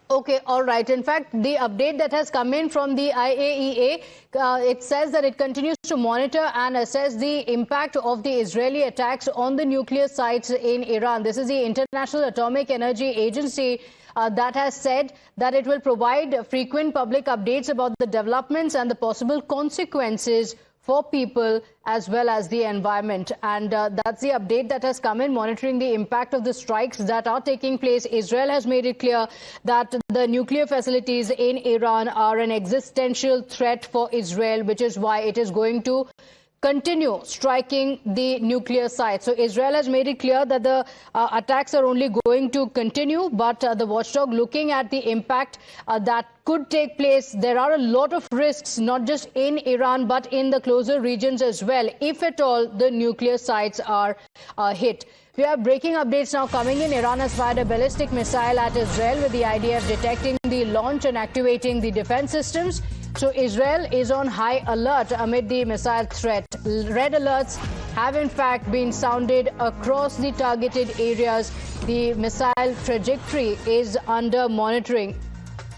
Okay, all right. In fact, the update that has come in from the IAEA, it says that it continues to monitor and assess the impact of the Israeli attacks on the nuclear sites in Iran. This is the International Atomic Energy Agency that has said that it will provide frequent public updates about the developments and the possible consequences for people as well as the environment. And that's the update that has come in, monitoring the impact of the strikes that are taking place. Israel has made it clear that the nuclear facilities in Iran are an existential threat for Israel, which is why it is going to continue striking the nuclear sites. So Israel has made it clear that the attacks are only going to continue, but the watchdog looking at the impact that could take place. There are a lot of risks, not just in Iran, but in the closer regions as well, if at all the nuclear sites are hit. We have breaking updates now coming in. Iran has fired a ballistic missile at Israel with the idea of detecting the launch and activating the defense systems. So Israel is on high alert amid the missile threat. Red alerts have in fact been sounded across the targeted areas. The missile trajectory is under monitoring.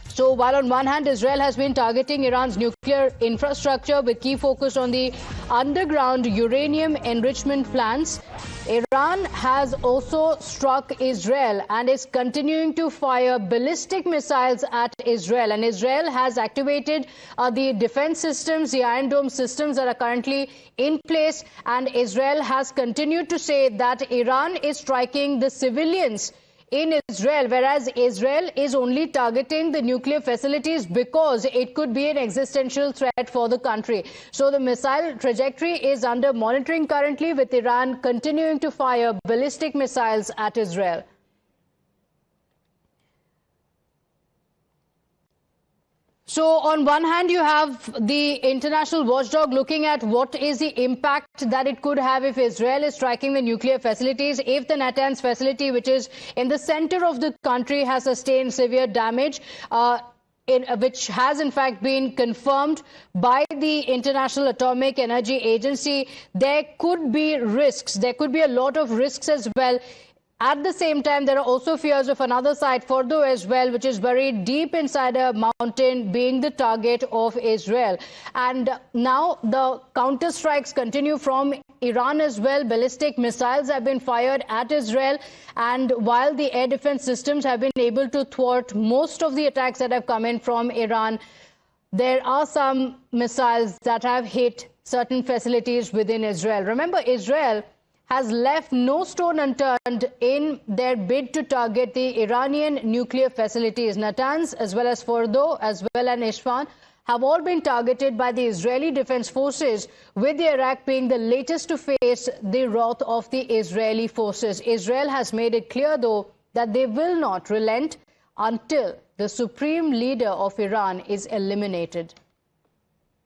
So while on one hand, Israel has been targeting Iran's nuclear infrastructure with key focus on the underground uranium enrichment plants, Iran has also struck Israel and is continuing to fire ballistic missiles at Israel. And Israel has activated the defense systems, the Iron Dome systems that are currently in place. And Israel has continued to say that Iran is striking the civilians in Israel, whereas Israel is only targeting the nuclear facilities because it could be an existential threat for the country. So the missile trajectory is under monitoring currently, with Iran continuing to fire ballistic missiles at Israel. So on one hand, you have the international watchdog looking at what is the impact that it could have if Israel is striking the nuclear facilities, if the Natanz facility, which is in the center of the country, has sustained severe damage, which has in fact been confirmed by the International Atomic Energy Agency. There could be risks. There could be a lot of risks as well. At the same time, there are also fears of another site, Fordo as well, which is buried deep inside a mountain, being the target of Israel. And now the counter strikes continue from Iran as well. Ballistic missiles have been fired at Israel. And while the air defense systems have been able to thwart most of the attacks that have come in from Iran, there are some missiles that have hit certain facilities within Israel. Remember, Israel has left no stone unturned in their bid to target the Iranian nuclear facilities. Natanz, as well as Fordo, as well as Isfahan, have all been targeted by the Israeli Defense Forces, with the Iraq being the latest to face the wrath of the Israeli forces. Israel has made it clear, though, that they will not relent until the supreme leader of Iran is eliminated.